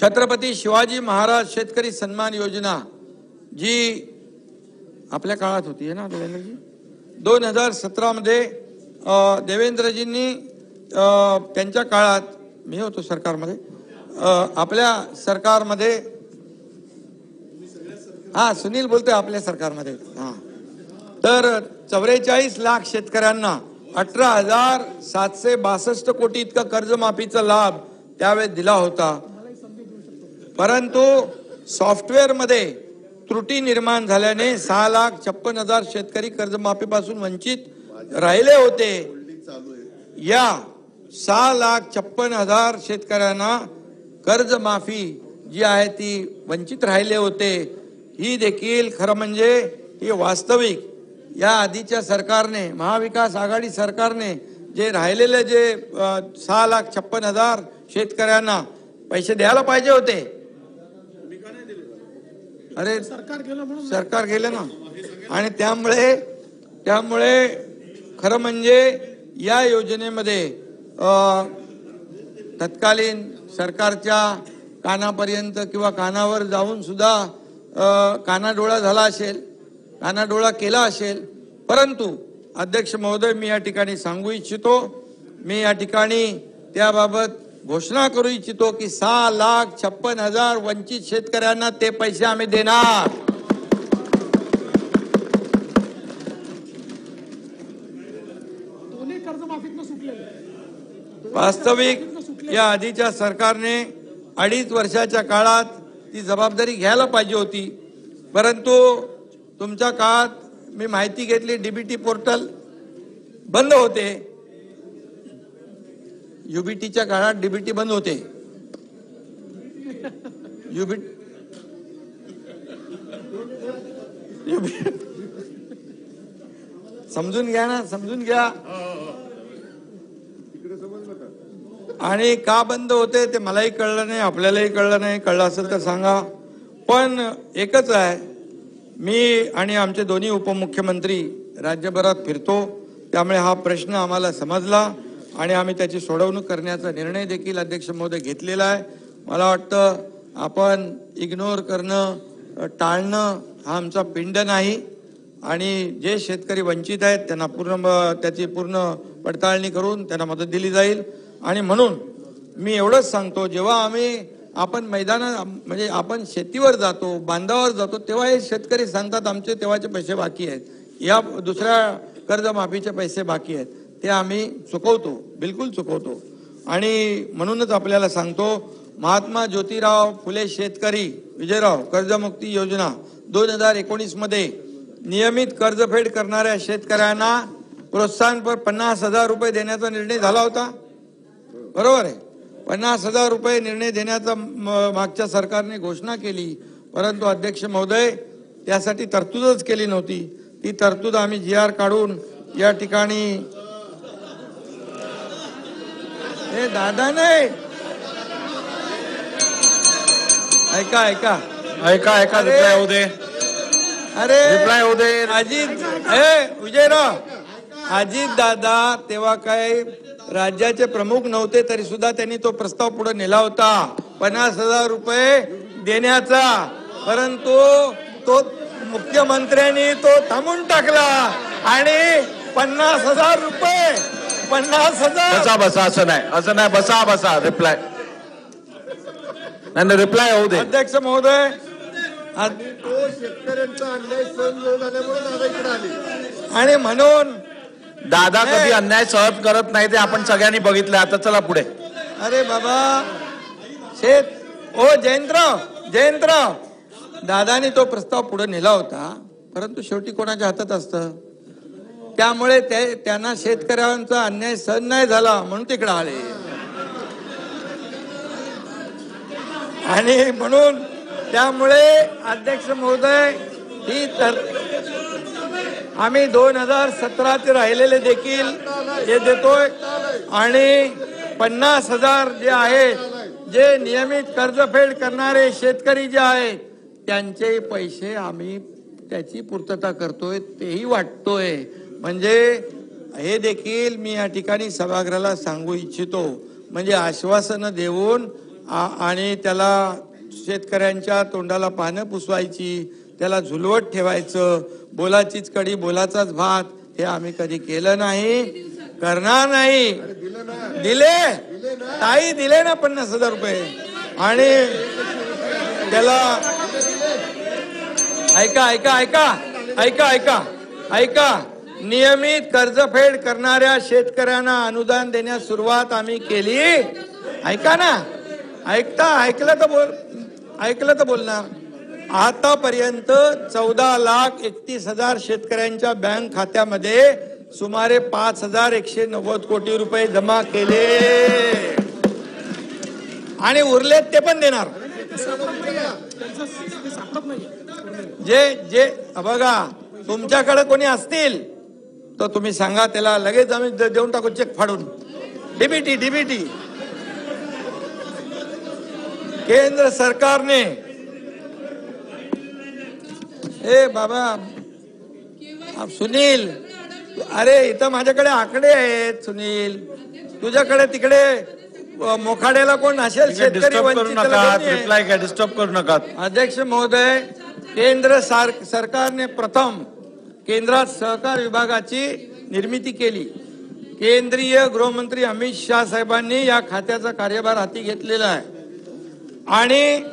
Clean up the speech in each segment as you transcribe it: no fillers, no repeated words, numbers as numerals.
छत्रपती शिवाजी महाराज शेतकरी सन्मान योजना जी आपल्या काळात होती है ना देवेंद्रजी, 2017 मध्ये देवेंद्रजींनी त्यांच्या काळात, मी होतो सरकारमध्ये, आपल्या सरकारमध्ये, हा सुनील बोलतोय, आपल्या सरकारमध्ये, हा, तर 44 लाख शेतकऱ्यांना 18,762 कोटी इतका कर्जमाफीचा लाभ त्यावेळेस दिला होता. परंतु सॉफ्टवेअर मध्ये त्रुटी निर्माण झाल्याने 6,56,000 शेतकरी कर्जमाफीपासून वंचित राहिले होते. या 6,56,000 शेतकऱ्यांना कर्जमाफी जी आहे ती वंचित राहिले होते. ही देखील खरं म्हणजे ही वास्तविक या आधीच्या सरकारने, महाविकास आघाडी सरकारने जे राहिलेले जे 6,56,000 शेतकऱ्यांना पैसे द्यायला पाहिजे होते. अरे सरकार गेलं ना, आणि त्यामुळे खरं म्हणजे या योजनेमध्ये तत्कालीन सरकारच्या कानापर्यंत किंवा कानावर जाऊन सुद्धा कानाडोळा झाला असेल, कानाडोळा केला असेल. परंतु अध्यक्ष महोदय, मी या ठिकाणी सांगू इच्छितो, मी या ठिकाणी त्याबाबत घोषणा करू इच्छितो की 6,56,000 वंचित शेतकऱ्यांना ते पैसे आम्ही देणार. वास्तविक या आधीच्या सरकारने 2.5 वर्षाच्या काळात ती जबाबदारी घ्यायला पाहिजे होती. परंतु तुमच्या काळात मी माहिती घेतली, डीबीटी पोर्टल बंद होते. युबीटीच्या काळात डीबीटी बंद होते. समजून घ्या ना, समजून घ्या. आणि का बंद होते ते मलाही कळलं नाही, आपल्यालाही कळलं नाही. कळलं असेल तर सांगा. पण एकच आहे, मी आणि आमचे दोन्ही उपमुख्यमंत्री राज्यभरात फिरतो, त्यामुळे हा प्रश्न आम्हाला समजला आणि आम्ही त्याची सोडवणूक करण्याचा निर्णय देखील अध्यक्ष महोदय घेतलेला आहे. मला वाटतं आपण इग्नोर करणं, टाळणं हा आमचा पिंड नाही. आणि जे शेतकरी वंचित आहेत त्यांना त्याची पूर्ण पडताळणी करून त्यांना मदत दिली जाईल. आणि म्हणून मी एवढंच सांगतो, जेव्हा आपण मैदानात म्हणजे आपण शेतीवर जातो, बांधावर जातो, तेव्हा हे शेतकरी सांगतात आमचे तेव्हाचे पैसे बाकी आहेत, या दुसऱ्या कर्जमाफीचे पैसे बाकी आहेत. ते आम्ही चुकवतो, बिलकुल चुकवतो. आणि म्हणूनच आपल्याला सांगतो, महात्मा ज्योतिराव फुले शेतकरी विजयराव कर्जमुक्ती योजना 2019 मध्ये नियमित कर्जफेड करणाऱ्या शेतकऱ्यांना प्रोत्साहनपर 50,000 रुपये देण्याचा निर्णय झाला होता. बरोबर आहे, 50,000 रुपये निर्णय देण्याचा मागच्या सरकारने घोषणा केली. परंतु अध्यक्ष महोदय त्यासाठी तरतूदच केली नव्हती. ती तरतूद आम्ही GR काढून या ठिकाणी, हे दादा नाही, ऐका ऐका ऐका ऐका, रिप्लाय होऊ दे. अरे रिप्लाय होऊ दे. विजयराव, अजित दादा तेव्हा काय राज्याचे प्रमुख नव्हते, तरी सुद्धा त्यांनी तो प्रस्ताव पुढे नेला होता 50,000 रुपये देण्याचा. परंतु तो मुख्यमंत्र्यांनी तो थांबून टाकला आणि 50,000 रुपये, 50,000. बसा बसा, असं नाही, बसा बसा. रिप्लाय नाही, रिप्लाय होऊ दे. अध्यक्ष महोदय, शेतकऱ्यांचा अन्याय सहन झाल्यामुळे दादा इकडे आले. आणि म्हणून दादा कधी अन्याय सहन करत नाही, ते आपण सगळ्यांनी बघितलं. आता चला पुढे. अरे बाबा, जयंतराव दादानी तो प्रस्ताव पुढे नेला होता, परंतु शेवटी कोणाच्या हातात असतं. त्यामुळे त्यांना शेतकऱ्यांचा अन्याय सहन नाही झाला म्हणून तिकडे आले. आणि म्हणून त्यामुळे अध्यक्ष महोदय, ही तर आम्ही 2017चे राहिलेले देखील हे देतोय. आणि 50,000 जे आहेत, जे नियमित कर्जफेड करणारे शेतकरी जे आहेत, त्यांचे पैसे आम्ही त्याची पूर्तता करतोय, तेही वाटतोय. म्हणजे हे देखील मी या ठिकाणी सभागृहाला सांगू इच्छितो. म्हणजे आश्वासनं देऊन आणि त्याला शेतकऱ्यांच्या तोंडाला पानं पुसवायची, त्याला झुलवत ठेवायचं, बोलाचीच कडी बोलाचाच भात, हे आम्ही कधी केलं नाही, करणार नाही. दिले ताई, दिले ना 50,000 रुपये. आणि त्याला ऐका ऐका ऐका ऐका ऐका ऐका नियमित कर्जफेड करणाऱ्या शेतकऱ्यांना अनुदान देण्यास सुरुवात आम्ही केली. ऐका ना, ऐकलं तर बोलणार. आतापर्यंत 14,31,000 शेतकऱ्यांच्या बँक खात्यामध्ये सुमारे 5,190 कोटी रुपये जमा केले आणि उरलेत ते पण देणार. जे बघा, तुमच्याकडे कोणी असतील तर तुम्ही सांगा, त्याला लगेच आम्ही देऊन टाकू चेक फाडून. डीबीटी केंद्र सरकारने, ए बाबा सुनील, अरे इथं माझ्याकडे आकडे आहेत सुनील, तुझ्याकडे तिकडे मोखाड्याला कोण असेल शेतकरी वंचित, डिस्टर्ब करू नका. अध्यक्ष महोदय, केंद्र सरकारने प्रथम केंद्रात सहकार विभागाची निर्मिती केली. केंद्रीय गृहमंत्री अमित शाह साहेबांनी या खात्याचा कार्यभार हाती घेतलेला आहे आणि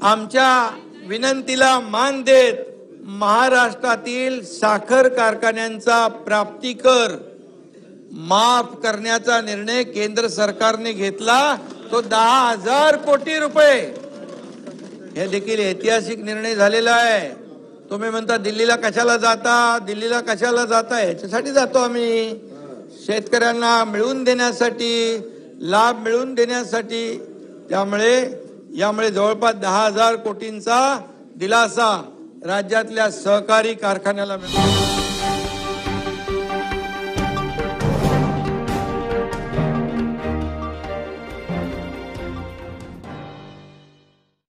आमच्या विनंतीला मान देत महाराष्ट्रातील साखर कारखान्यांचा प्राप्ती कर माफ करण्याचा निर्णय केंद्र सरकारने घेतला. तो 10,000 कोटी रुपये, हे देखील ऐतिहासिक निर्णय झालेला आहे. तुम्ही म्हणता दिल्लीला कशाला जाता, याच्यासाठी जातो आम्ही, शेतकऱ्यांना मिळवून देण्यासाठी, लाभ मिळवून देण्यासाठी. त्यामुळे यामुळे जवळपास 10,000 कोटींचा दिलासा राज्यातल्या सहकारी कारखान्याला मिळतो.